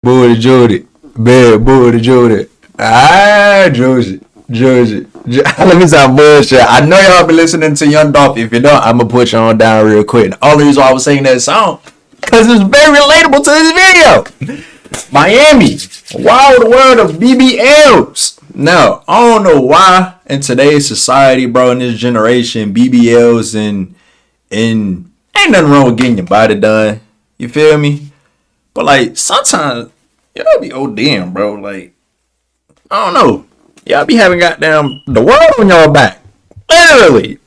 Booty Jody. Bad booty Jody. Ah, Josie. Josie. Let me stop bullshit. I know y'all been listening to Young Dolph. If you don't, I'm gonna put you on down real quick. The only reason why I was singing that song, because it's very relatable to this video. Miami. Wild world of BBLs. Now, I don't know why in today's society, bro, in this generation, BBLs and ain't nothing wrong with getting your body done. You feel me? But like sometimes y'all be ODing, bro. Like, I don't know. Y'all be having goddamn the world on y'all back. Literally.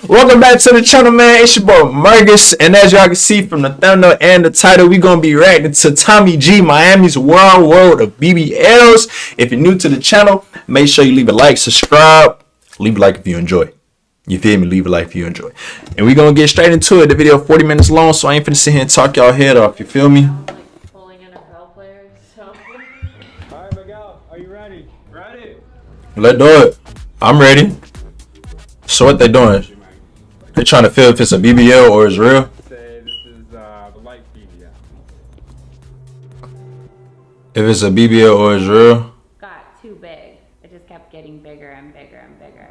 Welcome back to the channel, man. It's your boy Marcus, and as y'all can see from the thumbnail and the title, we gonna be reacting to Tommy G, Miami's Wild World of BBLs. If you're new to the channel, make sure you leave a like, subscribe, leave a like if you enjoy. You feel me? Leave a like if you enjoy. And we gonna get straight into it. The video 40 minutes long, so I ain't finna sit here and talk y'all head off. You feel me? Like pulling NFL players. So. All right, Miguel, are you ready? Ready. Let's do it. I'm ready. So what they doing? They trying to feel if it's a BBL or it's real. Say this is the light BBL. If it's a BBL or it's real. Got too big. It just kept getting bigger and bigger and bigger.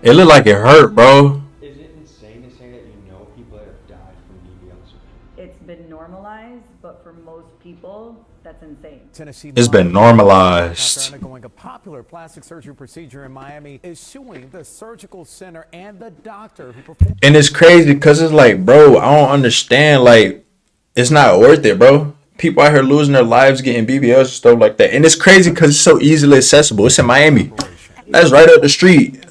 It looked like it hurt, bro. Is it insane to say that you know people that have died from BBL surgery? It's been normalized, but for most people, that's insane. Tennessee It's been normalized. After undergoing a popular plastic surgery procedure in Miami is suing the surgical center and the doctor who performed. And it's crazy because it's like, bro, I don't understand. Like, it's not worth it, bro. People out here losing their lives getting BBLs and stuff like that. And it's crazy because it's so easily accessible. It's in Miami. That's right up the street.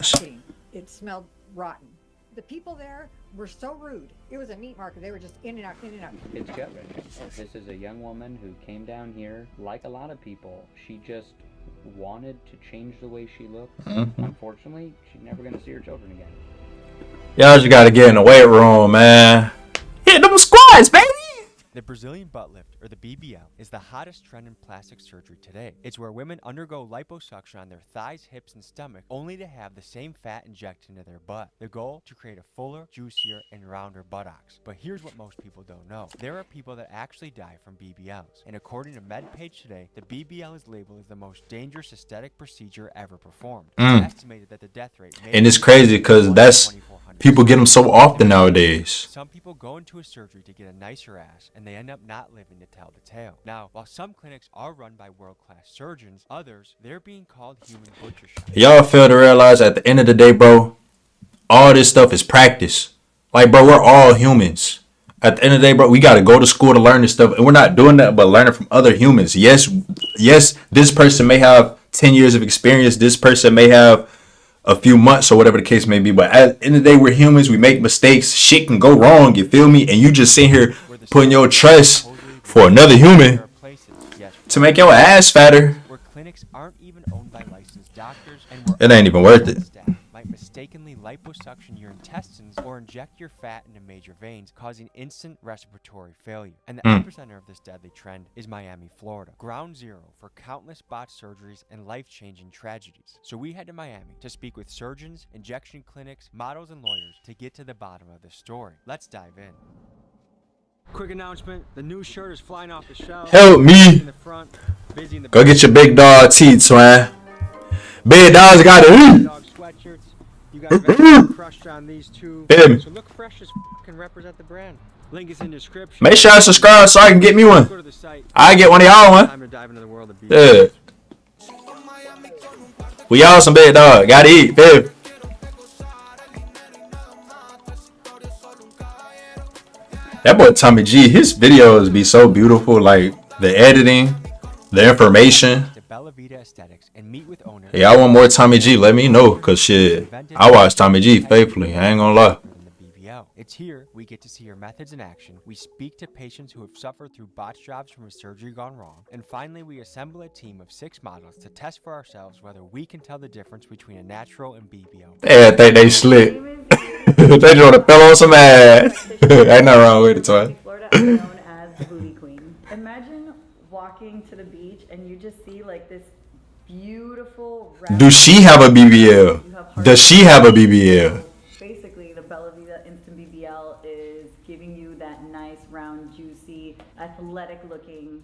It smelled rotten. The people there were so rude. It was a meat market. They were just in and out, in and out. It's gut wrenching. This is a young woman who came down here, like a lot of people. She just wanted to change the way she looked. Unfortunately, she's never going to see her children again. Y'all just got to get in the weight room, man. Hit them squats, baby. The Brazilian butt lift, or the BBL, is the hottest trend in plastic surgery today. It's where women undergo liposuction on their thighs, hips, and stomach, only to have the same fat injected into their butt. The goal? To create a fuller, juicier, and rounder buttocks. But here's what most people don't know. There are people that actually die from BBLs. And according to MedPage Today, the BBL is labeled as the most dangerous aesthetic procedure ever performed. It's estimated that the death rate may And it's crazy because that's people get them so often nowadays. Some people go into a surgery to get a nicer ass, and they end up not living to tell the tale. Now, while some clinics are run by world-class surgeons, others, they're being called human butcher shops. Y'all fail to realize at the end of the day, bro, all this stuff is practice. Like, bro, we're all humans. At the end of the day, bro, we got to go to school to learn this stuff. And we're not doing that, but learning from other humans. Yes, this person may have 10 years of experience. This person may have a few months or whatever the case may be. But at the end of the day, we're humans. We make mistakes. Shit can go wrong. You feel me? And you just sit here putting your trust for another human to make your ass fatter. Where clinics aren't even owned by licensed doctors, and where It ain't even worth it. staff might mistakenly liposuction your intestines or inject your fat into major veins, causing instant respiratory failure. And the epicenter of this deadly trend is Miami, Florida, ground zero for countless botched surgeries and life-changing tragedies. So we head to Miami to speak with surgeons, injection clinics, models, and lawyers to get to the bottom of the story. Let's dive in. Quick announcement: the new shirt is flying off the shelf. Help me. In the front, busy in the Go get your big dog teeth, man. Big dogs got to eat. dog sweatshirts. You guys have crushed on these two. Feel me? So look fresh as and represent the brand. Link is in description. Make sure I subscribe so I can get me one. Go to the site. I get one of y'all one. Time to dive into the world of BBL. Yeah. We all some big dog. Gotta eat. Feel me? That boy Tommy G, his videos be so beautiful. Like the editing, the information. To Bella Vita Aesthetics and meet with owners. Yeah, I want more Tommy G. Let me know, cause shit, I watch Tommy G faithfully. I ain't gonna lie. The BBL. It's here we get to see your methods in action. We speak to patients who have suffered through botched jobs from a surgery gone wrong, and finally we assemble a team of 6 models to test for ourselves whether we can tell the difference between a natural and BBL. Yeah, I think they slick. They just want to fell on some ass. Ain't nothing wrong with it, toy. Florida is known as the booty queen. Imagine walking to the beach and you just see like this beautiful. Do she have a BBL? Does she have a BBL? Basically, the Bella Vita Instant BBL is giving you that nice, round, juicy athletic looking.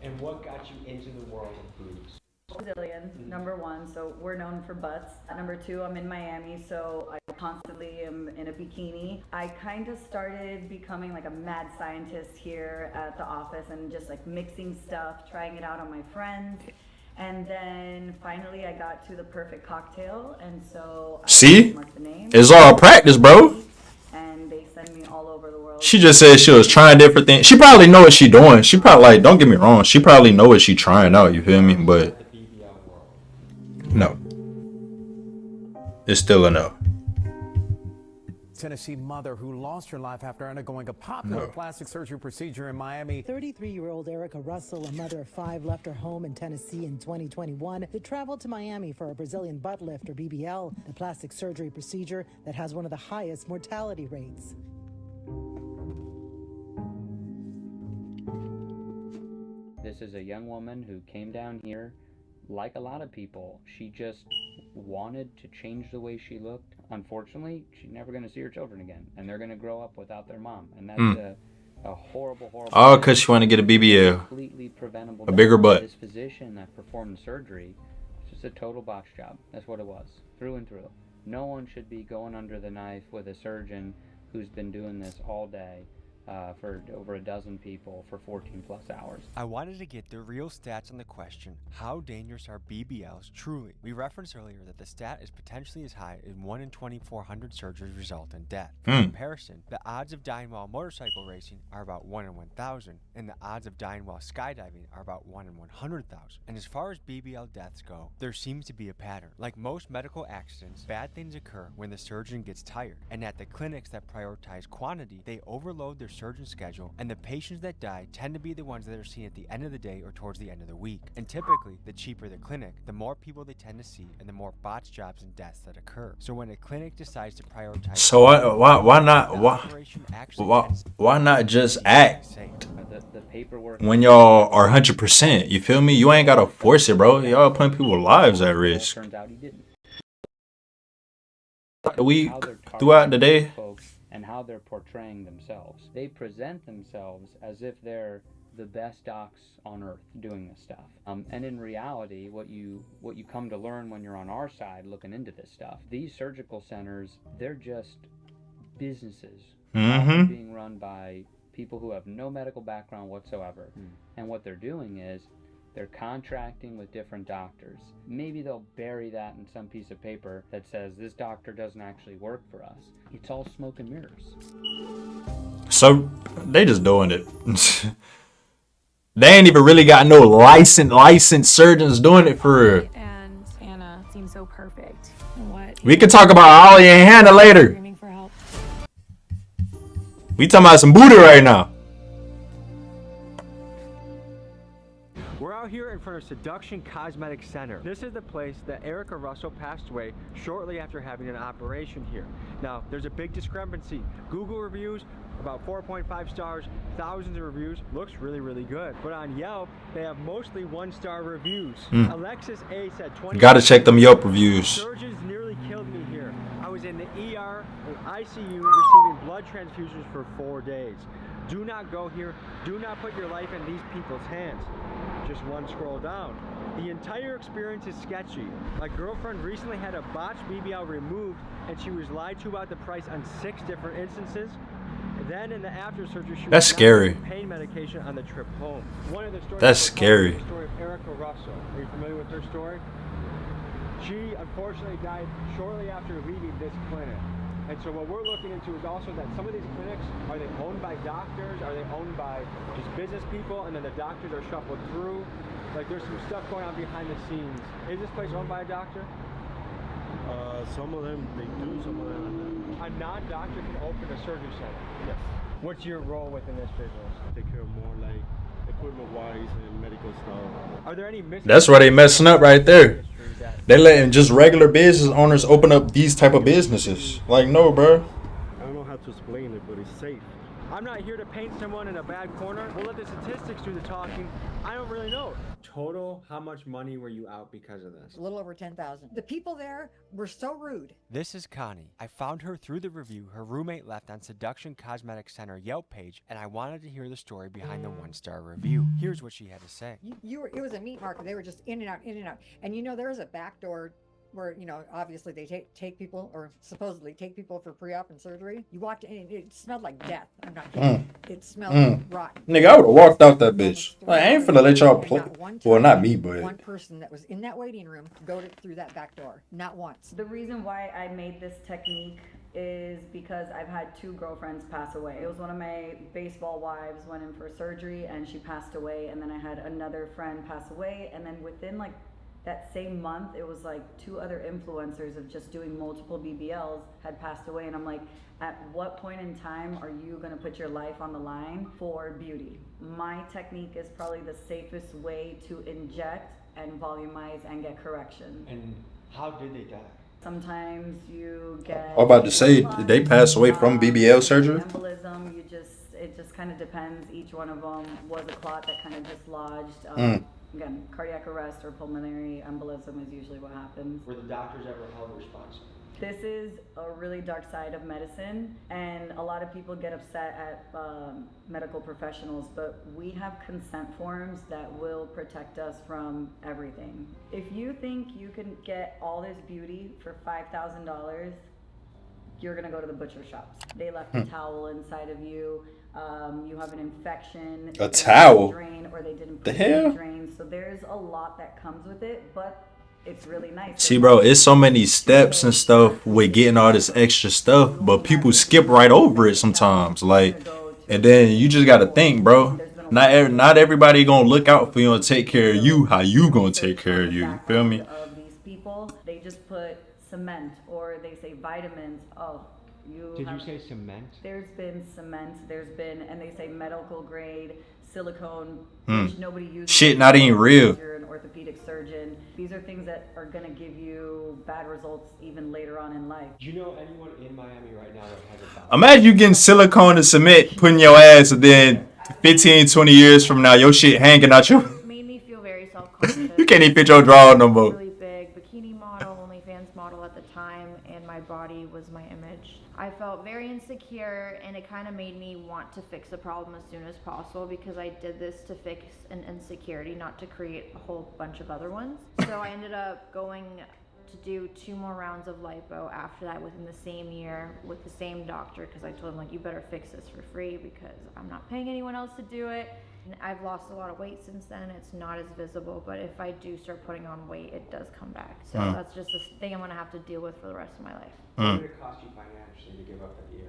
And what got you into the world of boobs? Brazilian, number one, so we're known for butts. Number two, I'm in Miami, so I constantly am in a bikini. I kind of started becoming like a mad scientist here at the office and just like mixing stuff, trying it out on my friends. And then finally I got to the perfect cocktail, and so I See? marked the name. It's all practice, bro. And they send me all over the world. She just said she was trying different things. She probably know what she doing. She probably, like, don't get me wrong, she probably know what she trying out, you feel me? But no. It's still a no. Tennessee mother who lost her life after undergoing a popular plastic surgery procedure in Miami. 33-year-old Erica Russell, a mother of 5, left her home in Tennessee in 2021 to travel to Miami for a Brazilian butt lift, or BBL, a plastic surgery procedure that has one of the highest mortality rates. This is a young woman who came down here. Like a lot of people, she just wanted to change the way she looked. Unfortunately, she's never going to see her children again, and they're going to grow up without their mom. And that's a horrible, horrible. All because she want to get a BBL. Completely preventable. A bigger butt. This physician that performed the surgery, it's just a total box job. That's what it was, through and through. No one should be going under the knife with a surgeon who's been doing this all day. For over a dozen people for 14 plus hours. I wanted to get the real stats on the question, how dangerous are BBLs truly? We referenced earlier that the stat is potentially as high as 1 in 2,400 surgeries result in death. For comparison, the odds of dying while motorcycle racing are about 1 in 1,000, and the odds of dying while skydiving are about 1 in 100,000. And as far as BBL deaths go, there seems to be a pattern. Like most medical accidents, bad things occur when the surgeon gets tired, and at the clinics that prioritize quantity, they overload their surgeon schedule, and the patients that die tend to be the ones that are seen at the end of the day or towards the end of the week. And typically, the cheaper the clinic, the more people they tend to see, and the more botched jobs and deaths that occur. So when a clinic decides to prioritize, So why not just act the paperwork when y'all are 100%? You feel me? You ain't gotta force it, bro. Y'all putting people's lives at risk. turns out he didn't. The week throughout the day. And how they're portraying themselves. They present themselves as if they're the best docs on earth doing this stuff. And in reality, what you come to learn when you're on our side looking into this stuff, these surgical centers, they're just businesses being run by people who have no medical background whatsoever. And what they're doing is they're contracting with different doctors. Maybe they'll bury that in some piece of paper that says this doctor doesn't actually work for us. It's all smoke and mirrors. So they just doing it. They ain't even really got no licensed surgeons doing it for real. And Hannah seems so perfect. And what? We could talk about Ollie and Hannah later. Screaming for help. We talking about some booty right now. We're out here in front of Seduction Cosmetic Center. This is the place that Erica Russell passed away shortly after having an operation here. Now, there's a big discrepancy. Google reviews, about 4.5 stars, thousands of reviews, looks really, really good. But on Yelp, they have mostly 1-star reviews. Alexis A said 20. Gotta check them Yelp reviews. Surgeons nearly killed me here. I was in the ER and ICU receiving blood transfusions for 4 days. Do not go here. Do not put your life in these people's hands. Just one scroll down. The entire experience is sketchy. My girlfriend recently had a botched BBL removed and she was lied to about the price on 6 different instances. Then in the after surgery, she That's was scary. pain medication on the trip home. One of the stories That's scary. The story of Erica Russell. Are you familiar with her story? She unfortunately died shortly after leaving this clinic. And so what we're looking into is also that some of these clinics, are they owned by doctors? Are they owned by just business people? And then the doctors are shuffled through? Like there's some stuff going on behind the scenes. Is this place owned by a doctor? Some of them they do, some of them A non-doctor can open a surgery center. yes. What's your role within this business? Take care of more like equipment-wise and medical stuff. Are there any That's where they messing up right there. They letting just regular business owners open up these type of businesses. Like, no, bro. I don't know how to explain it, but it's safe. I'm not here to paint someone in a bad corner. We'll let the statistics do the talking. I don't really know. Total, how much money were you out because of this? A little over 10,000. The people there were so rude. This is Connie. I found her through the review her roommate left on Seduction Cosmetic Center Yelp page, and I wanted to hear the story behind the 1-star review. Here's what she had to say. It was a meat market. They were just in and out, in and out. And you know, there was a back door where, you know, obviously they take people, or supposedly take people for pre-op and surgery. You walked in, it smelled like death. I'm not kidding. It smelled rotten. Nigga, I would have walked out that bitch. Like, I ain't finna let y'all play. Well, not me, but One person that was in that waiting room go through that back door. Not once. The reason why I made this technique is because I've had 2 girlfriends pass away. It was one of my baseball wives went in for surgery and she passed away, and then I had another friend pass away, and then within like that same month, it was like 2 other influencers of just doing multiple BBLs had passed away, and I'm like, at what point in time are you gonna put your life on the line for beauty? My technique is probably the safest way to inject and volumize and get correction. And how did they die? Sometimes you get. I'm about to say, did they pass away from BBL surgery? Embolism, it just kind of depends. Each one of them was a clot that kind of dislodged. Again, cardiac arrest or pulmonary embolism is usually what happens. Were the doctors ever held responsible? This is a really dark side of medicine, and a lot of people get upset at medical professionals, but we have consent forms that will protect us from everything. If you think you can get all this beauty for $5,000, you're gonna go to the butcher shops. They left a towel inside of you. You have an infection. A towel? Drain, or they didn't put The hell? drain. So there's a lot that comes with it, but it's really nice. See, bro, it's so many steps and stuff with getting all this extra stuff, but people skip right over it sometimes. Like, and then you just gotta think, bro. Not everybody gonna look out for you and take care of you how you gonna take care of you. You feel me? Of these people, they just put cement, or they say vitamins. Oh, Did you say cement? There's been cement. And they say medical grade silicone, which nobody uses. Shit, not even real. You're an orthopedic surgeon. These are things that are gonna give you bad results even later on in life. Do you know anyone in Miami right now that has a bowel? Imagine you getting silicone and cement put in your ass, and then 15, 20 years from now, your shit hanging out your. Made me feel very self-conscious. You can't even fit your drawers no more. Really big bikini model, OnlyFans model at the time, and my body was my image. I felt very insecure, and it kind of made me want to fix the problem as soon as possible, because I did this to fix an insecurity, not to create a whole bunch of other ones. So I ended up going to do 2 more rounds of lipo after that within the same year with the same doctor, because I told him, like, you better fix this for free because I'm not paying anyone else to do it. And I've lost a lot of weight since then. It's not as visible, but if I do start putting on weight, it does come back. So that's just a thing I'm gonna have to deal with for the rest of my life. What did it cost you financially to give up that year?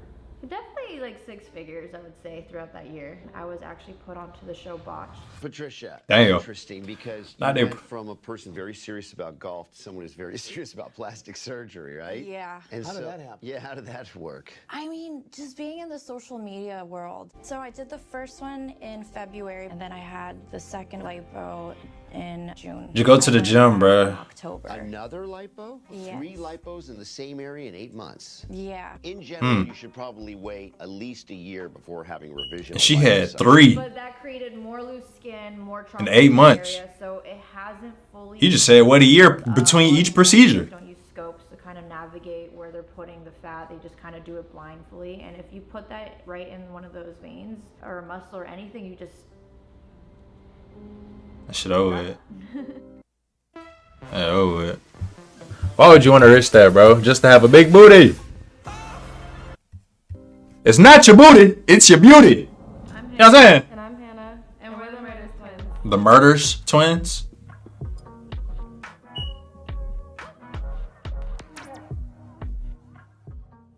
Definitely like 6 figures, I would say, throughout that year. I was actually put onto the show Botched. Patricia, Damn. interesting, because you Not went imp- from a person very serious about golf to someone who's very serious about plastic surgery, right? Yeah. And How did that happen? Yeah, how did that work? I mean, just being in the social media world. So I did the first one in February, and then I had the second lipo in June. You go to the gym, bruh. October. Another lipo? Yes. 3 lipos in the same area in 8 months. Yeah. In general, you should probably wait at least a year before having revision. She had 3 But that created more loose skin, more trauma in 8 months. area, so it hasn't fully. You just said what, a year between each procedure. Don't use scopes to kind of navigate where they're putting the fat. They just kind of do it blindly. And if you put that right in one of those veins or a muscle or anything, you just. That shit over it. Yeah, over it. Why would you want to risk that, bro? Just to have a big booty? It's not your booty, it's your beauty. I'm You know what I'm saying? And I'm Hannah, and we're the Murders Twins. The Murders Twins?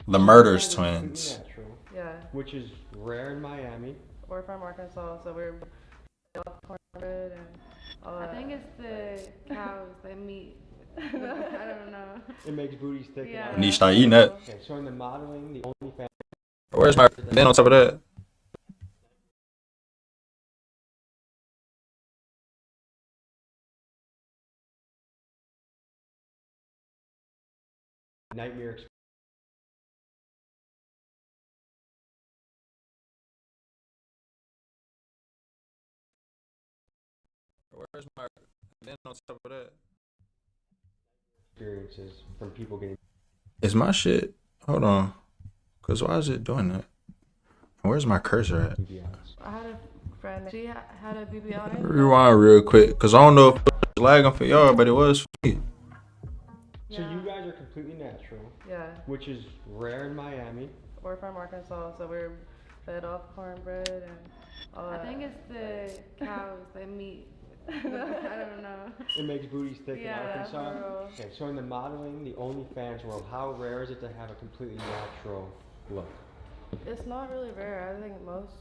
The Murders Twins. Natural, Yeah. which is rare in Miami. We're from Arkansas, so we're cornbread and all that. I think it's the cows that meat. I don't know. It makes booties thick. Yeah. You need to start eating that. Okay, so in the modeling, the OnlyFans. Where's my then on top of that? Nightmare where's my? Then on top of that, experiences from people getting. is my shit? Hold on, cause why is it doing that? Where's my cursor at? I had a friend. She had a BBL. Rewind real quick, cause I don't know if it's lagging for y'all, but it was for me. So you guys are completely natural. Yeah. Which is rare in Miami. We're from Arkansas, so we're fed off cornbread and all that. I think it's the cows, the meat. I don't know. It makes booties thick Yeah, in Arkansas. for real. Okay, so in the modeling, the OnlyFans world, how rare is it to have a completely natural look? It's not really rare. I think most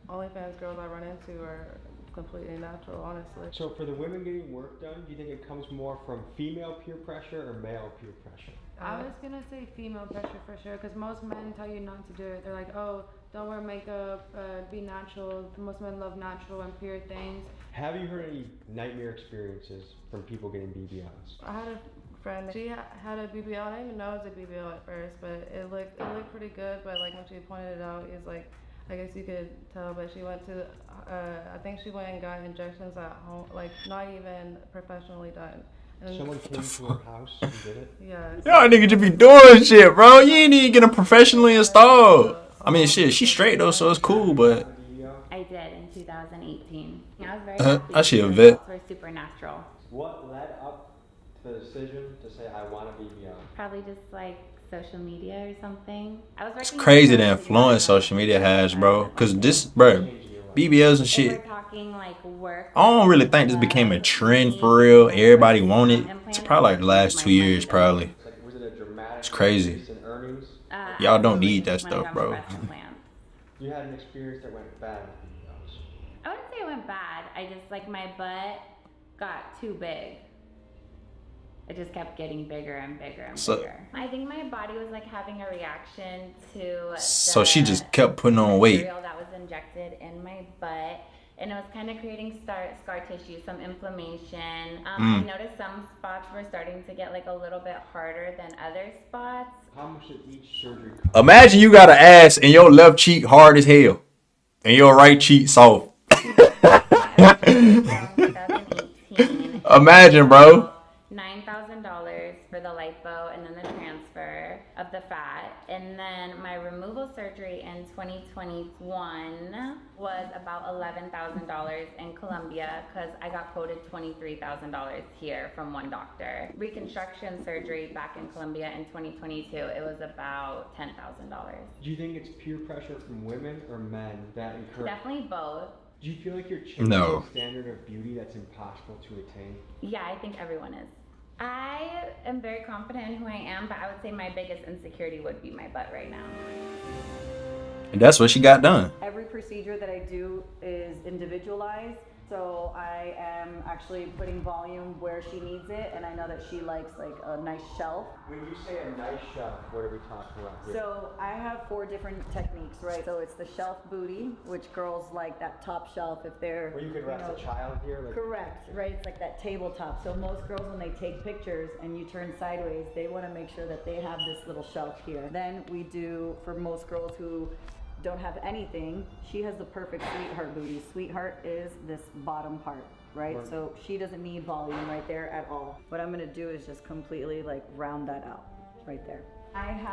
OnlyFans girls I run into are completely natural, honestly. So for the women getting work done, do you think it comes more from female peer pressure or male peer pressure? I was gonna say female pressure for sure, because most men tell you not to do it. They're like, oh, don't wear makeup, be natural. Most men love natural and pure things. Have you heard any nightmare experiences from people getting BBLs? I had a friend. She had a BBL. I didn't even know it was a BBL at first, but it looked pretty good. But like when she pointed it out, it was like, I guess you could tell. But she went to, I think she went and got injections at home, like not even professionally done. And someone came to her house and did it? Yeah. Y'all niggas just be doing shit, bro. You ain't even get them professionally installed. I mean, shit, she's straight though, so it's cool, but. I did in 2018. I was very happy. I should The have vet. results were super natural. What led up to the decision to say, I want a BBL? Probably just like social media or something. I was It's working crazy with the influence social media has, bro. Cause this, bro, BBLs and If shit. we're talking like work. I don't really think this became a trend for real. Everybody want it. It's probably like the last 2 years, probably. Was it a dramatic It's crazy. increase in earnings? Y'all don't need that stuff, bro. You had an experience that went bad with BBLs. I wouldn't say it went bad. I just like my butt got too big. It just kept getting bigger and bigger and bigger. I think my body was like having a reaction to So she just kept putting on weight. material that was injected in my butt, and it was kind of creating scar tissue, some inflammation. I noticed some spots were starting to get like a little bit harder than other spots. How much did each surgery cost? Imagine you got an ass and your left cheek hard as hell, and your right cheek soft. Imagine, bro. $9,000 for the lipo and then the transfer of the fat. And then my removal surgery in 2021 was about $11,000 in Colombia because I got quoted $23,000 here from one doctor. Reconstruction surgery back in Colombia in 2022, it was about $10,000. Do you think it's peer pressure from women or men that encourage? Definitely both. Do you feel like you're changing No. a standard of beauty that's impossible to attain? Yeah, I think everyone is. I am very confident in who I am, but I would say my biggest insecurity would be my butt right now. And that's what she got done. Every procedure that I do is individualized. So I am actually putting volume where she needs it, and I know that she likes like a nice shelf. When you say a nice shelf, what are we talking about here? So I have 4 different techniques, right? So it's the shelf booty, which girls like that top shelf if they're, Where you could rest a child here? Like... Correct, right? It's like that tabletop. So most girls, when they take pictures and you turn sideways, they want to make sure that they have this little shelf here. Then we do, for most girls who don't have anything, she has the perfect sweetheart booty. Sweetheart is this bottom part, right? So she doesn't need volume right there at all. What I'm gonna do is just completely like round that out right there.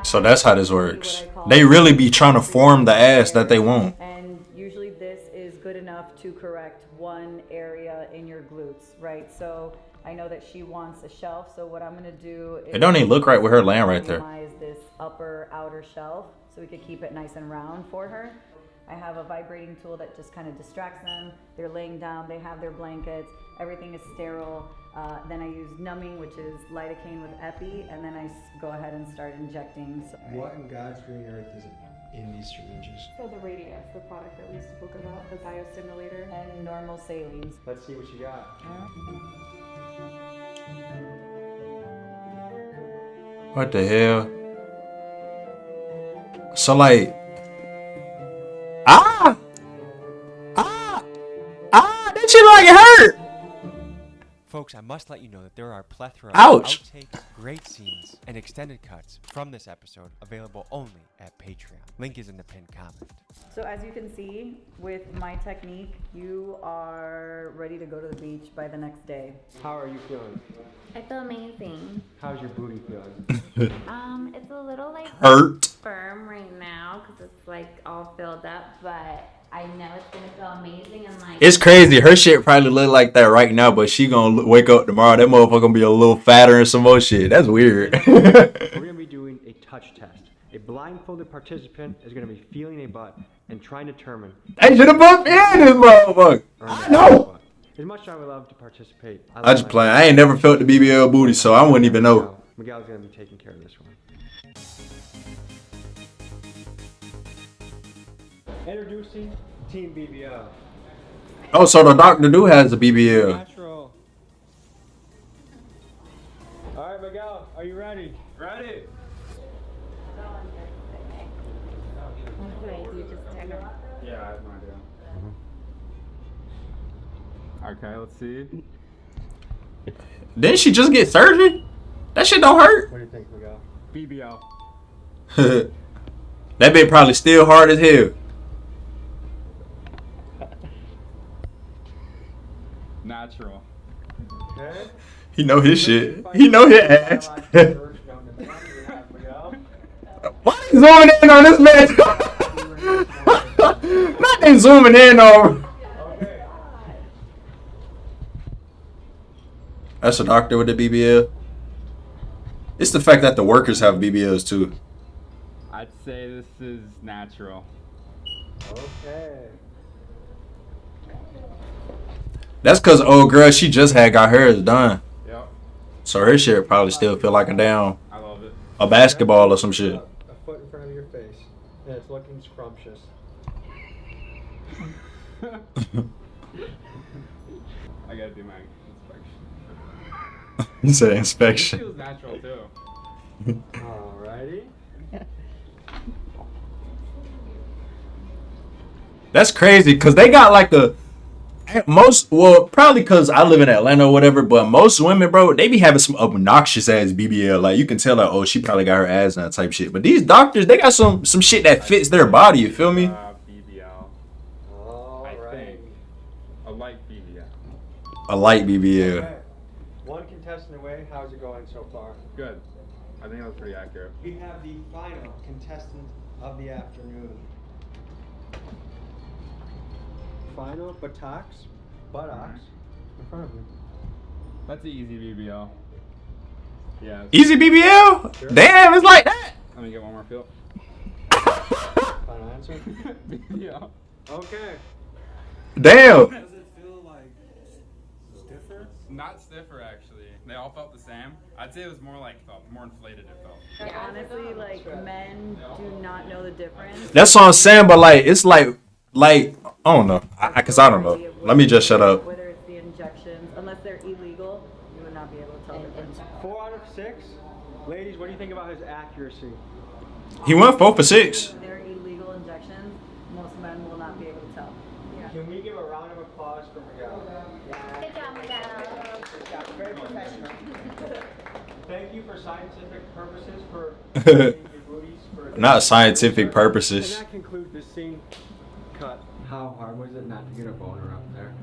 So that's how this works. They really be trying to form the ass that they want. And usually this is good enough to correct one area in your glutes, right? So I know that she wants a shelf, so what I'm gonna do is... It don't even look right with her laying right there. ...optimize this upper outer shelf so we could keep it nice and round for her. I have a vibrating tool that just kind of distracts them. They're laying down, they have their blankets, everything is sterile. Then I use numbing, which is lidocaine with epi, and then I go ahead and start injecting. So, what in God's green earth is in these syringes? So the Radius, the product that we spoke about, the biostimulator. And normal salines. Let's see what you got. What the hell? So like, that shit like it hurt. Folks, I must let you know that there are a plethora of Ouch. outtakes, great scenes, and extended cuts from this episode available only at Patreon. Link is in the pinned comment. So as you can see, with my technique, you are ready to go to the beach by the next day. How are you feeling? I feel amazing. How's your booty feeling? It's a little like Hurt. firm right now because it's like all filled up, but I know it's gonna feel amazing and like. It's crazy. Her shit probably look like that right now, but she gonna wake up tomorrow. That motherfucker gonna be a little fatter and some more shit. That's weird. We're gonna be doing a touch test. A blindfolded participant is gonna be feeling a butt and trying to determine. I should have bumped in this motherfucker. I know. As much as I would love to participate, I just playing. I ain't never felt the BBL booty, so I wouldn't even know. Miguel's gonna be taking care of this one. Introducing Team BBL. Oh, so the doctor do has a BBL. Natural. All right, Miguel, are you ready? Ready. Yeah, I have no idea. Okay, let's see. Didn't she just get surgery? That shit don't hurt. What do you think, Miguel? BBL. That bit probably still hard as hell. Natural. Okay. He know his shit. He know his ass. Why they zooming in on this man? Not they zooming in on. That's a doctor with the BBL. It's the fact that the workers have BBLs too. I'd say this is natural. Okay. That's cause old girl, she just had got hers done. Yep. So her shit probably still feel like a damn I love it. a basketball or some shit. A foot in front of your face, and it's looking scrumptious. I gotta do my inspection. You said This inspection. feels natural too. Alrighty. That's crazy because they got like a probably because I live in Atlanta or whatever, but most women, bro, they be having some obnoxious ass BBL. Like you can tell, like, oh, she probably got her ass done type shit. But these doctors, they got some shit that fits their body. You feel me? BBL. I think a light BBL. A light BBL. Okay. One contestant away. How's it going so far? Good. I think that was pretty accurate. We have the final contestant of the afternoon. Final buttocks in front of you. That's an easy BBL. Yeah. Easy BBL? Sure. Damn, it's like that. Let me get one more feel. Final answer? BBL. Okay. Damn. Does it feel like stiffer? Not stiffer actually. They all felt the same. I'd say it was more like felt more inflated. It felt. Yeah, honestly, like men do not know the difference. That's what I'm saying, but like it's like I don't know, cause I don't know. Let me just shut up. Whether it's the injections, unless they're illegal, you would not be able to tell the difference. 4 out of 6. Ladies, what do you think about his accuracy? He went 4 for 6. They're illegal injections. Most men will not be able to tell. Can we give a round of applause for Miguel? Good job, Miguel. Good job. Very professional. Thank you for scientific purposes for Not scientific purposes. And that concludes this scene. Cut. How hard was it not to get a boner up there?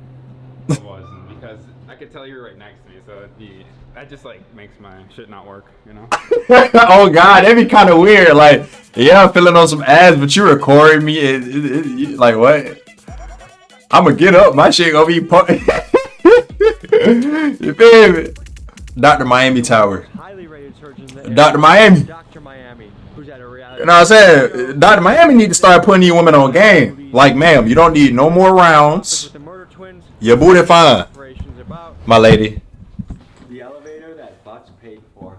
It wasn't because I could tell you were right next to me, so that just like makes my shit not work, you know? Oh god, that'd be kind of weird. Like, yeah, I'm feeling on some ass, but you recording me. Like what? I'ma get up. My shit gonna be you feel me? Dr. Miami Tower. Highly rated surgeons. Dr. Miami. Dr. Miami, who's at a reality. You know what I'm saying? Dr. Miami need to start putting these women on game. Like, ma'am, you don't need no more rounds. Your booty fine, my lady. The elevator that butts paid for.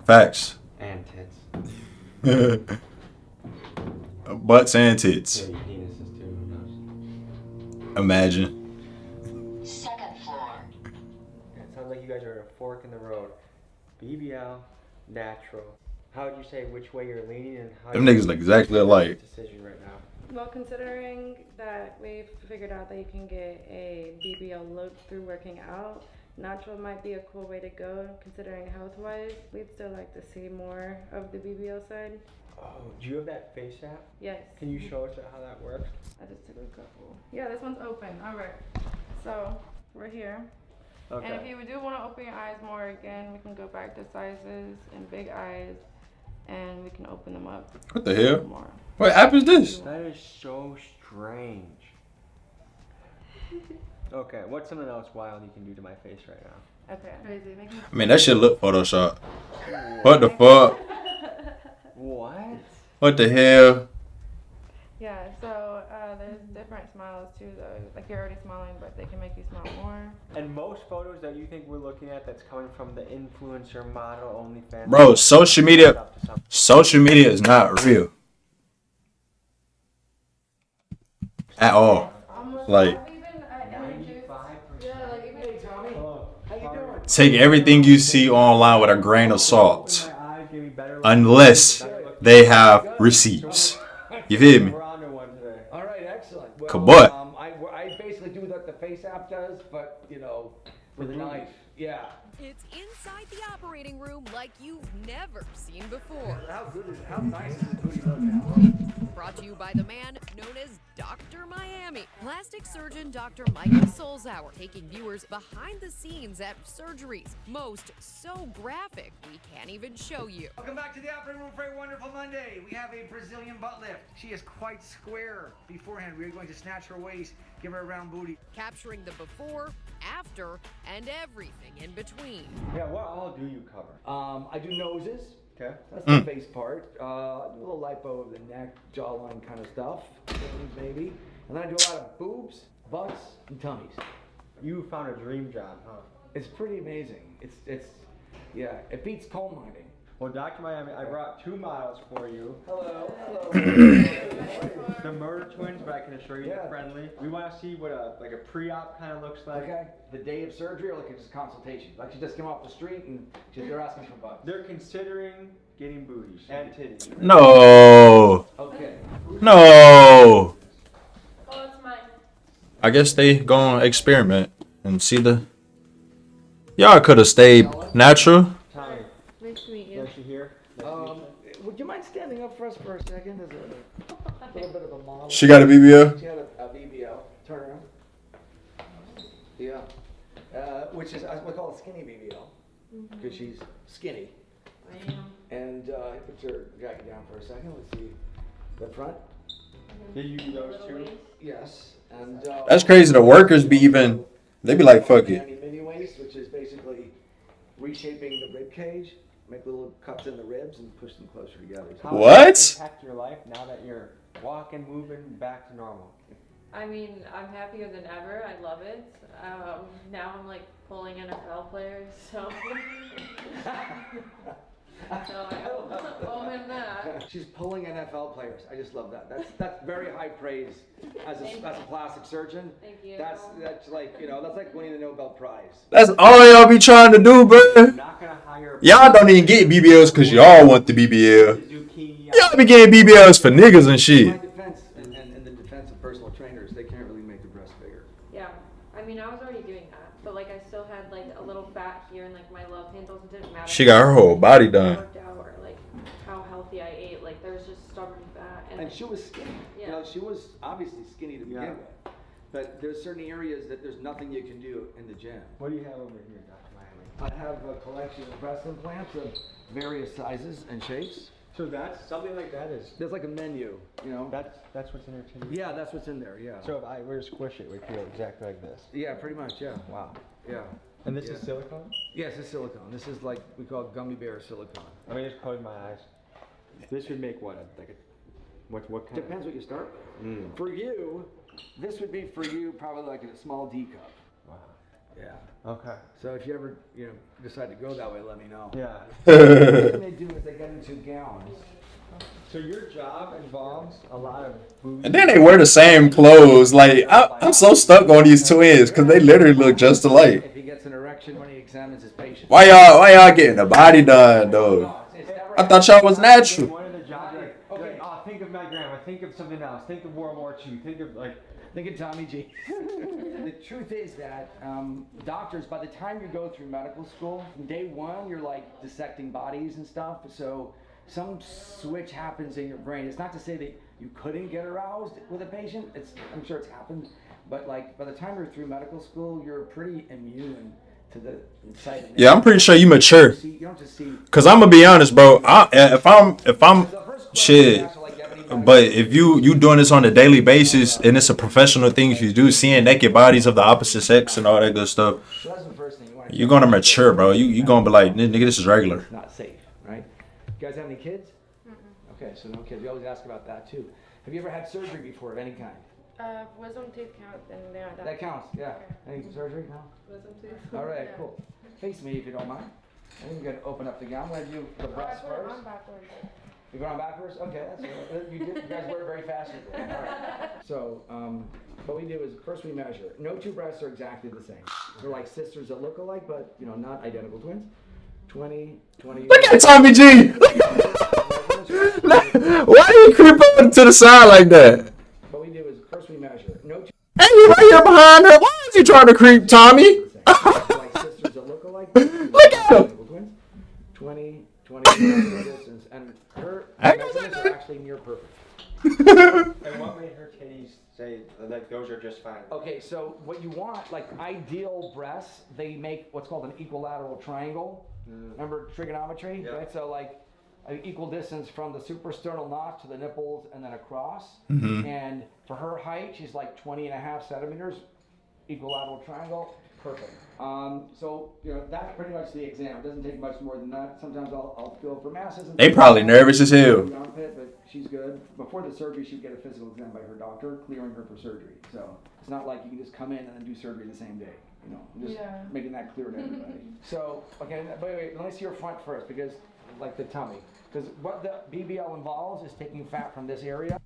Facts. And tits. Butts and tits. Maybe penises too, who knows? Imagine. Second floor. It sounds like you guys are at a fork in the road. BBL, natural. How would you say which way you're leaning and how Them niggas look exactly alike. decision right now? Well, considering that we've figured out that you can get a BBL look through working out, natural might be a cool way to go considering health-wise. We'd still like to see more of the BBL side. Oh, do you have that face app? Yes. Can you show us how that works? I just took a couple. Yeah, this one's open. All right. So we're here. Okay. And if you do want to open your eyes more again, we can go back to sizes and big eyes, and we can open them up. What the hell? More. What app is this? That is so strange. Okay, what's something else wild you can do to my face right now? Okay. Crazy. Make me I mean, that shit look Photoshop. What the fuck? What? What the hell? Yeah, so there's different smiles too though. Like you're already smiling, but they can make you smile more. And most photos that you think we're looking at that's coming from the influencer model OnlyFans. Bro, social media is not real. At all. Like, take everything you see online with a grain of salt. Unless they have receipts. You feel me? All right, excellent. Well, Kabut. I basically do what the Face app does, but, you know, with a knife. Yeah. It's inside the operating room like you've never seen before. How nice is this booty look now? Brought to you by the man known as Dr. Miami, plastic surgeon Dr. Michael Solzauer, taking viewers behind the scenes at surgeries. Most so graphic, we can't even show you. Welcome back to the operating room for a wonderful Monday. We have a Brazilian butt lift. She is quite square beforehand. We are going to snatch her waist, give her a round booty. Capturing the before, after, and everything in between. Yeah, what all do you cover? I do noses. Okay. That's the face part. I do a little lipo of the neck, jawline kind of stuff, maybe. And then I do a lot of boobs, butts, and tummies. You found a dream job, huh? It's pretty amazing. Yeah, it beats coal mining. Well, Dr. Miami, I brought 2 models for you. Hello. The murder twins, but I can assure you they're friendly. We want to see what a pre-op kind of looks like. Okay. The day of surgery or like just consultation? Like she just came off the street and they're asking for butts. They're considering getting booties and titties. No. Okay. No. Oh, it's mine. I guess they gonna experiment and see the. Y'all could have stayed natural. Tommy, Nice to meet you. nice to hear. Would you mind standing up for us for a second? There's a little bit of a model. She got a BBL? She had a BBL. Turn around. Yeah. Which is, we call it skinny BBL. Because she's skinny. I am. And put your jacket down for a second. Let's see the front. Did you do those two? Yes. And That's crazy. The workers be even. They be like, fuck it. mini waist, which is basically reshaping the rib cage. Make little cuts in the ribs and push them closer together. How What? does it impact your life now that you're walking, moving, back to normal? I mean, I'm happier than ever. I love it. Now I'm like pulling NFL players, so. So I owe him that. She's pulling NFL players. I just love that. That's very high praise as a plastic surgeon. Thank you. That's like that's like winning the Nobel Prize. That's all y'all be trying to do, bro. Not gonna hire. Y'all don't even get BBLs because y'all want the BBL. Y'all be getting BBLs for niggas and In my shit. defense, and in the defense of personal trainers, they can't really make the breast bigger. Yeah, I mean, I was already doing that, but like I still had like a little fat here and like my love handles. It didn't matter. She got her whole body done. Worked out or like how healthy I ate. Like there was just stubborn fat. And she was skinny. Yeah. She was obviously skinny to begin with. But there's certain areas that there's nothing you can do in the gym. What do you have over here, Dr. Miami? I have a collection of breast implants of various sizes and shapes. So that's something like that is. There's like a menu, That's what's in there too. Yeah, that's what's in there. Yeah. So if I were to squish it, we feel exactly like this. Yeah, pretty much. Yeah. Wow. Yeah. And this is silicone? Yes, it's silicone. This is like we call gummy bear silicone. Let me just close my eyes. This would make what? What kind? Depends what you start with. For you, this would be for you probably like in a small D cup. Wow. Yeah. Okay. So if you ever decide to go that way, let me know. Yeah. What they do is they get into gallons. So your job involves a lot of booze. And then they wear the same clothes. Like, I'm so stuck on these twins because they literally look just alike. If he gets an erection when he examines his patient. Why y'all getting the body done, though? I thought y'all was natural. One of the jobs, like, oh, think of my grandma, think of something else, think of World War II, think of Think of Tommy G. The truth is that doctors, by the time you go through medical school, from day one, you're like dissecting bodies and stuff. So some switch happens in your brain. It's not to say that you couldn't get aroused with a patient. I'm sure it's happened. But like by the time you're through medical school, you're pretty immune to the sight of Yeah, I'm pretty sure you mature. You don't just see. Cause I'm gonna be honest, bro. If I'm shit. But if you doing this on a daily basis and it's a professional thing you do, seeing naked bodies of the opposite sex and all that good stuff, you're gonna mature, bro. You gonna be like, nigga, this is regular. It's not safe, right? You guys have any kids? Okay, so no kids. We always ask about that too. Have you ever had surgery before of any kind? Wisdom teeth count, and That counts, yeah. Any surgery? No? Wisdom teeth. All right, cool. Face me if you don't mind. I think we're gonna open up the gown. I'm gonna do the breast first. You're going on backwards? Okay, that's right. You guys work very fast. All right. So, what we do is first we measure. No two breasts are exactly the same. They're like sisters that look alike, but not identical twins. 20. Look at Tommy G. Why do you creep up to the side like that? What we do is first we measure. No two. Hey, you right here behind her. Why is he trying to creep Tommy? like sisters that look alike. Look at him. Twins. 20 distance, and her measurements are actually near perfect. And what made her titties say that those are just fine? Okay, so what you want, like ideal breasts, they make what's called an equilateral triangle. Remember trigonometry? Yeah. Right? So like an equal distance from the suprasternal notch to the nipples and then across. Mhm. And for her height, she's like 20.5 centimeters. Equilateral triangle, perfect. So that's pretty much the exam. It doesn't take much more than that. Sometimes I'll feel for masses. They probably nervous as hell. But she's good. Before the surgery, she'd get a physical exam by her doctor, clearing her for surgery. So it's not like you can just come in and then do surgery the same day. I'm just making that clear to everybody. So, okay, wait, let me see your front first, because like the tummy. Because what the BBL involves is taking fat from this area.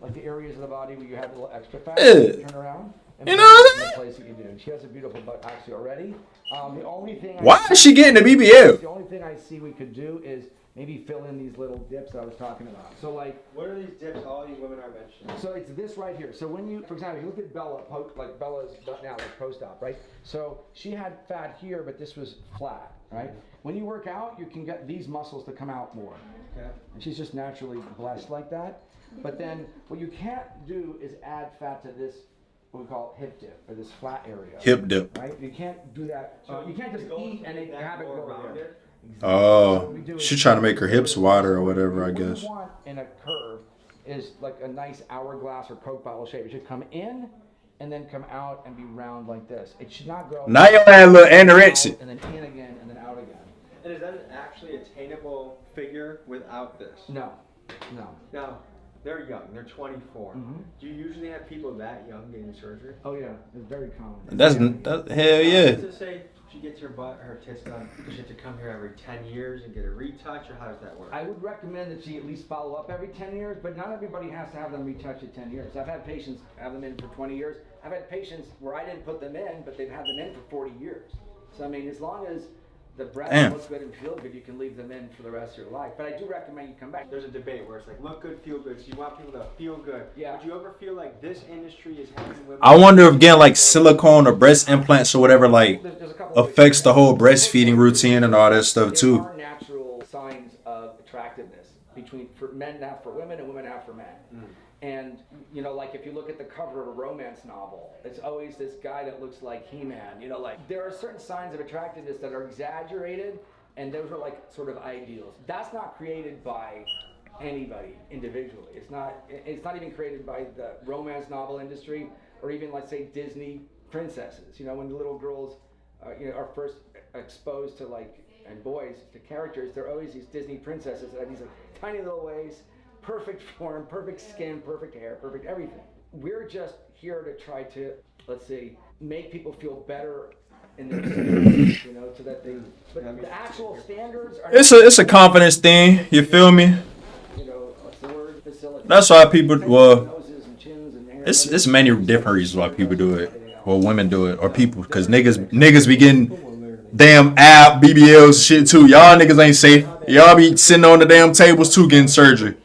Like the areas of the body where you have a little extra fat, turn around. And you know what the place that you do. She has a beautiful butt actually already. The only thing. Why is she getting the BBL? The only thing I see we could do is maybe fill in these little dips I was talking about. So like, what are these dips all you women are mentioning? So it's this right here. So when you, for example, you look at Bella, like Bella's now like post-op, right? So she had fat here, but this was flat, right? When you work out, you can get these muscles to come out more. Okay. And she's just naturally blessed like that. But then what you can't do is add fat to this, what we call hip dip, or this flat area. Hip dip. Right? You can't do that. You can't just eat and have it go there. Oh, she's trying to make her hips wider or whatever, I guess. What you want in a curve is like a nice hourglass or Coke bottle shape. It should come in and then come out and be round like this. It should not go. Now you'll have a little anorexia. And then in again and then out again. And is that an actually attainable figure without this? No. Now, they're young. They're 24. Do you usually have people that young getting surgery? Oh yeah, it's very common. That's hell yeah. Does it say she gets her tits done? Does she have to come here every 10 years and get a retouch, or how does that work? I would recommend that she at least follow up every 10 years, but not everybody has to have them retouched at 10 years. I've had patients have them in for 20 years. I've had patients where I didn't put them in, but they've had them in for 40 years. So I mean, as long as the breasts look good and feel good, you can leave them in for the rest of your life. But I do recommend you come back. There's a debate where it's like, look good, feel good. So you want people to feel good. Yeah. Would you ever feel like this industry is having women? I wonder if getting like silicone or breast implants or whatever like affects the whole breastfeeding routine and all that stuff too. There are natural signs of attractiveness for men have for women and women have for men. And like if you look at the cover of a romance novel, it's always this guy that looks like He-Man. Like there are certain signs of attractiveness that are exaggerated, and those are like sort of ideals. That's not created by anybody individually. It's not even created by the romance novel industry or even, let's say, Disney princesses. When the little girls are first exposed to and boys to characters, they're always these Disney princesses that have these like tiny little ways, perfect form, perfect skin, perfect hair, perfect everything. We're just here to try to, let's say, make people feel better in their skin, so that they. But the actual standards are. It's a confidence thing. You feel me? What's the word? Facility. That's why people. Well, it's many different reasons why people do it, or women do it, or people, because niggas be getting damn BBLs shit too. Y'all niggas ain't safe. Y'all be sitting on the damn tables too getting surgery.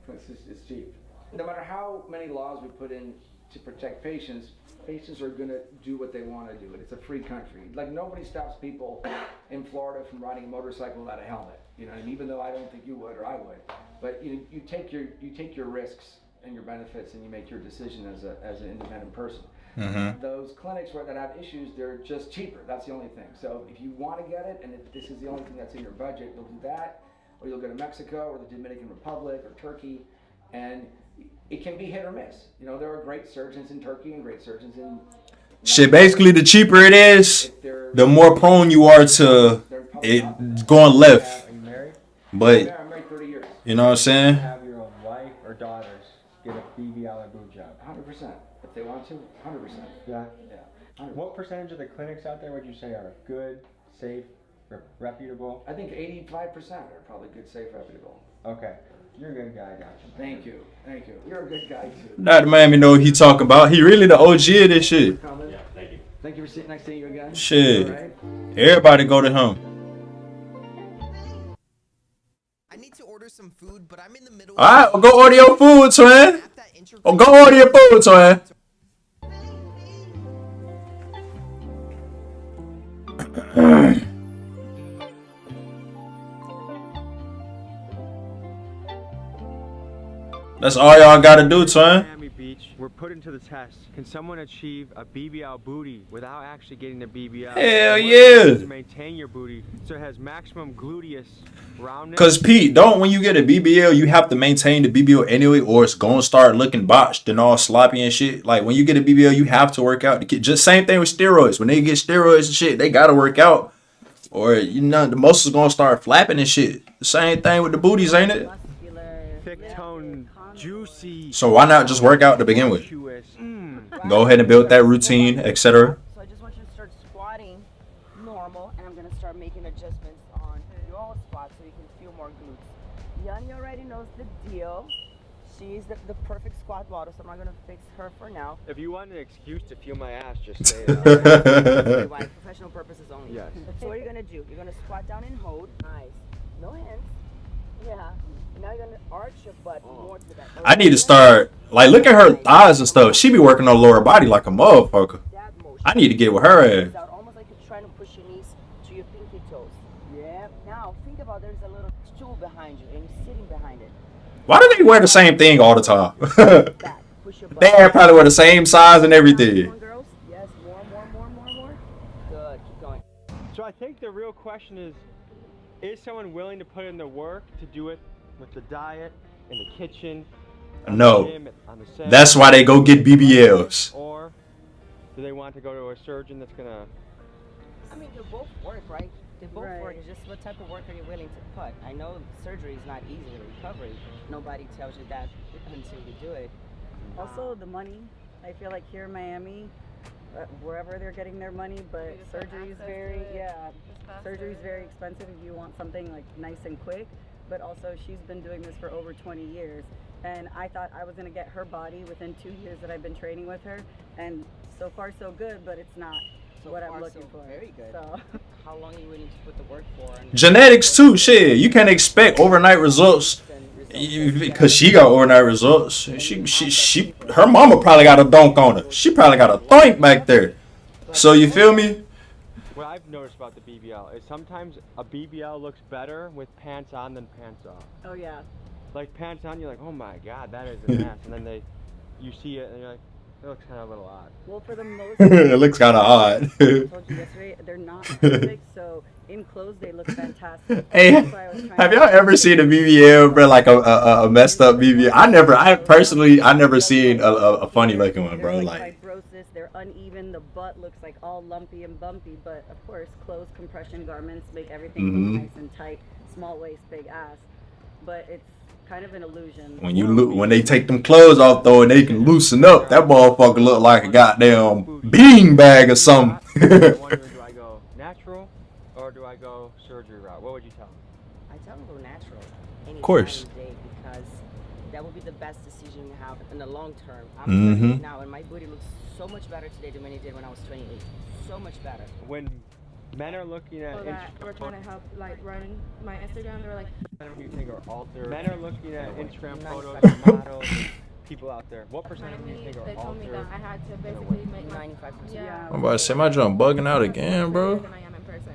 It's cheap. No matter how many laws we put in to protect patients, patients are going to do what they want to do. It's a free country. Like, nobody stops people in Florida from riding a motorcycle without a helmet. You know, and even though I don't think you would or I would, but you take your risks and your benefits and you make your decision as an independent person. Mm-hmm. Those clinics that have issues, they're just cheaper. That's the only thing. So if you want to get it, and if this is the only thing that's in your budget, you'll do that, or you'll go to Mexico or the Dominican Republic or Turkey, and it can be hit or miss. You know, there are great surgeons in Turkey and great surgeons in. Shit, basically, the cheaper it is, the more prone you are to it going left. Are you married? But I'm married 30 years. you know what I'm saying? Have your own wife or daughters get a BBL or boob job? 100%. If they want to, 100%. Yeah. Yeah. 100%. What percentage of the clinics out there would you say are good, safe, reputable? I think 85% are probably good, safe, reputable. Okay. You're a good guy, gotcha. Thank you. Thank you. You're a good guy too. Not the Miami know what he talking about. He really the OG of this shit. Yeah, thank you. Thank you for sitting next to you again. Shit. All right. Everybody go to him. I need to order some food, but I'm in the middle. Alright, well, go order your food, twin. Oh, go order your food, twin. That's all y'all gotta do, twin. Miami Beach, we're put into the test. Can someone achieve a BBL booty without actually getting a BBL? Hell yeah. To maintain your booty so it has maximum gluteus roundness. Cause Pete, when you get a BBL, you have to maintain the BBL anyway, or it's gonna start looking botched and all sloppy and shit. Like when you get a BBL, you have to work out. Just same thing with steroids. When they get steroids and shit, they gotta work out, or the muscles gonna start flapping and shit. The same thing with the booties, ain't it? Thick tone, juicy. So why not just work out to begin with? Go ahead and build that routine, etc. So I just want you to start squatting normal, and I'm going to start making adjustments on your squat so you can feel more glutes. Yanni already knows the deal. She's the perfect squat model, so I'm not going to fix her for now. If you want an excuse to feel my ass, just say it. Why? Professional purposes only. Yes. So what are you going to do? You're going to squat down and hold. Nice. No hands. Yeah. And now you're going to arch your butt more to the back. I need to start, like, look at her thighs and stuff. She be working on lower body like a motherfucker. I need to get with her ass. Almost like you're trying to push your knees to your pinky toes. Yeah. Now think about there's a little stool behind you, and you're sitting behind it. Why do they wear the same thing all the time? They probably wear the same size and everything. Yes, more. Good. Keep going. So I think the real question is someone willing to put in the work to do it with the diet, in the kitchen, No. the gym, on the set? That's why they go get BBLs. Or do they want to go to a surgeon that's going to... I mean, they both work, right? They both work. It's just what type of work are you willing to put? I know surgery is not easy in recovery. Nobody tells you that until you do it. Also, the money. I feel like here in Miami, wherever they're getting their money, but surgery is very, surgery is very expensive if you want something like nice and quick. But also, she's been doing this for over 20 years. And I thought I was going to get her body within 2 years that I've been training with her. And so far, so good, but it's not what I'm looking for. Very good. So. How long are you willing to put the work for? Genetics too, shit. You can't expect overnight results because she got overnight results. Her mama probably got a dunk on her. She probably got a thunk back there. So you feel me? What I've noticed about the BBL is sometimes a BBL looks better with pants on than pants off. Oh yeah. Like pants on, you're like, oh my god, that is an ass, and then you see it and you're like, it looks kind of a little odd. Well, for the most It looks kind of odd. I told you yesterday, they're not perfect, so in clothes they look fantastic. Hey, have y'all ever seen a BBL, bro? Like a messed up BBL? I never seen a funny looking one, bro. Like fibrosis, they're uneven. The butt looks like all lumpy and bumpy, but of course, clothes, compression garments make everything look nice and tight. Small waist, big ass, but it's kind of an illusion. When they take them clothes off though, and they can loosen up, that motherfucker look like a goddamn bean bag or something. Do I go natural or do I go surgery route? What would you tell them? I tell them go natural. Of course. Because that will be the best decision you have in the long term. I'm 28 now, and my booty looks so much better today than when it did when I was 28. So much better. When Men are looking at that we're trying to help like run my Instagram. They were like, you think are altered. Men are looking at Instagram photos of models and people out there. What percent of you think are they told me altered? that I had to basically make 95%. Yeah. I'm about to say my jump bugging out again, bro. than I am in person.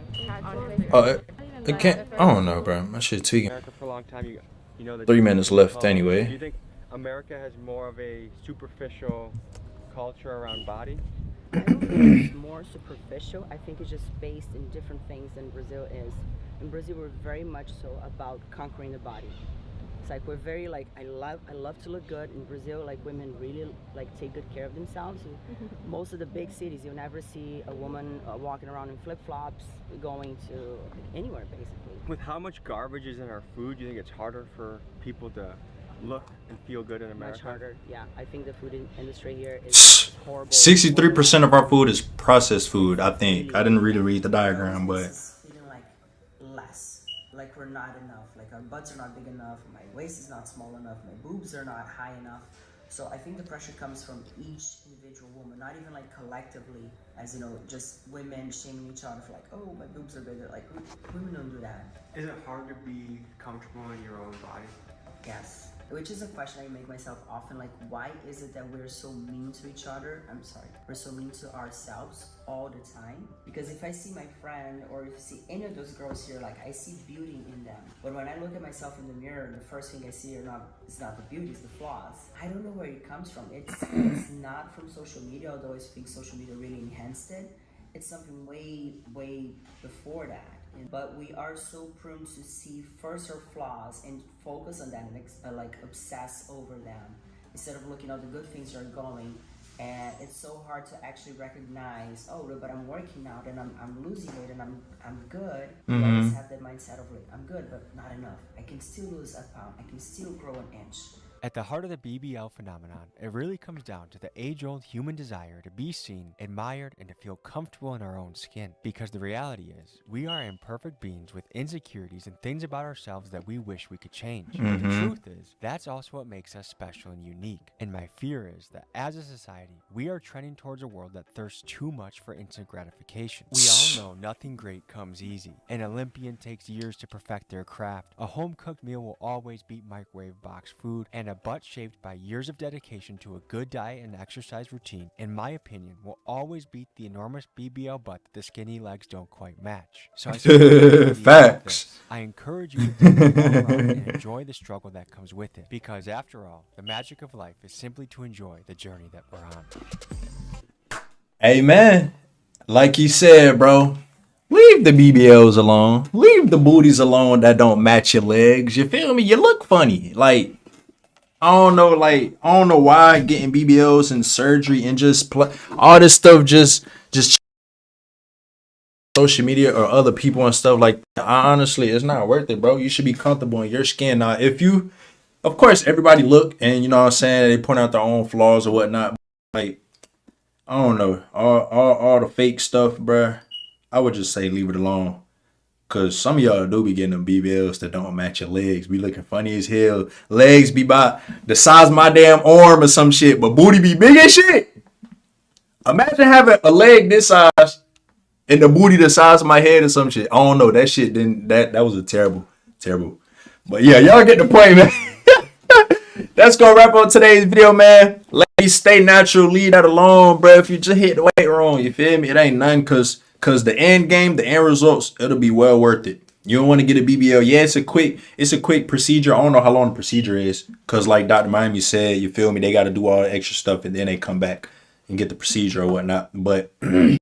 It can't. I don't know, bro. My shit tweaking. America for a long time, you know, the 3 minutes left Do anyway. you think America has more of a superficial culture around body? I don't think it's more superficial. I think it's just based in different things than Brazil is. In Brazil, we're very much so about conquering the body. It's like we're very like I love to look good. In Brazil, like women really like take good care of themselves. Most of the big cities, you'll never see a woman walking around in flip-flops going to anywhere basically. With how much garbage is in our food, do you think it's harder for people to look and feel good in America? Much harder, yeah. I think the food industry here is horrible. 63% of our food is processed food, I think. I didn't really read the diagram, but Feeling like less, like we're not enough, like our butts are not big enough, my waist is not small enough, my boobs are not high enough. So I think the pressure comes from each individual woman, not even like collectively, as you know, just women shaming each other for like, oh, my boobs are bigger. Like women don't do that. Is it hard to be comfortable in your own body? Yes. Which is a question I make myself often, like why is it that we're so mean to each other? I'm sorry, we're so mean to ourselves all the time? Because if I see my friend or if I see any of those girls here, like I see beauty in them. But when I look at myself in the mirror, the first thing I see is not the beauty, it's the flaws. I don't know where it comes from. It's not from social media, although I think social media really enhanced it. It's something way, way before that. But we are so prone to see first our flaws and focus on them and like obsess over them instead of looking at the good things that are going. And it's so hard to actually recognize, oh, but I'm working out and I'm losing weight and I'm good. We always have that mindset of like, I'm good, but not enough. I can still lose a pound. I can still grow an inch. At the heart of the BBL phenomenon, it really comes down to the age-old human desire to be seen, admired, and to feel comfortable in our own skin. Because the reality is, we are imperfect beings with insecurities and things about ourselves that we wish we could change. But the truth is, that's also what makes us special and unique. And my fear is that as a society, we are trending towards a world that thirsts too much for instant gratification. We all know nothing great comes easy. An Olympian takes years to perfect their craft. A home-cooked meal will always beat microwave box food, and a butt shaped by years of dedication to a good diet and exercise routine, in my opinion, will always beat the enormous BBL butt that the skinny legs don't quite match. So I Facts. I encourage you to take the long run and enjoy the struggle that comes with it, because after all, the magic of life is simply to enjoy the journey that we're on. Amen. Like you said, bro, leave the BBLs alone. Leave the booties alone that don't match your legs. You feel me? You look funny. Like, I don't know why getting BBLs and surgery and just all this stuff just social media or other people and stuff like that. Honestly, it's not worth it, bro. You should be comfortable in your skin. Now, if you, of course, everybody look and you know what I'm saying, they point out their own flaws or whatnot. Like, I don't know, all the fake stuff, bro. I would just say leave it alone. Cause some of y'all do be getting them BBLs that don't match your legs. Be looking funny as hell. Legs be about the size of my damn arm or some shit, but booty be big as shit. Imagine having a leg this size and the booty the size of my head or some shit. I don't know. That shit didn't. That was a terrible. But yeah, y'all get the point, man. That's gonna wrap up today's video, man. Ladies, stay natural. Leave that alone, bro. If you just hit the weight wrong, you feel me? It ain't nothing. Cause the end game, the end results, it'll be well worth it. You don't want to get a BBL. Yeah, it's a quick procedure. I don't know how long the procedure is. Cause like Dr. Miami said, you feel me? They got to do all the extra stuff and then they come back and get the procedure or whatnot. But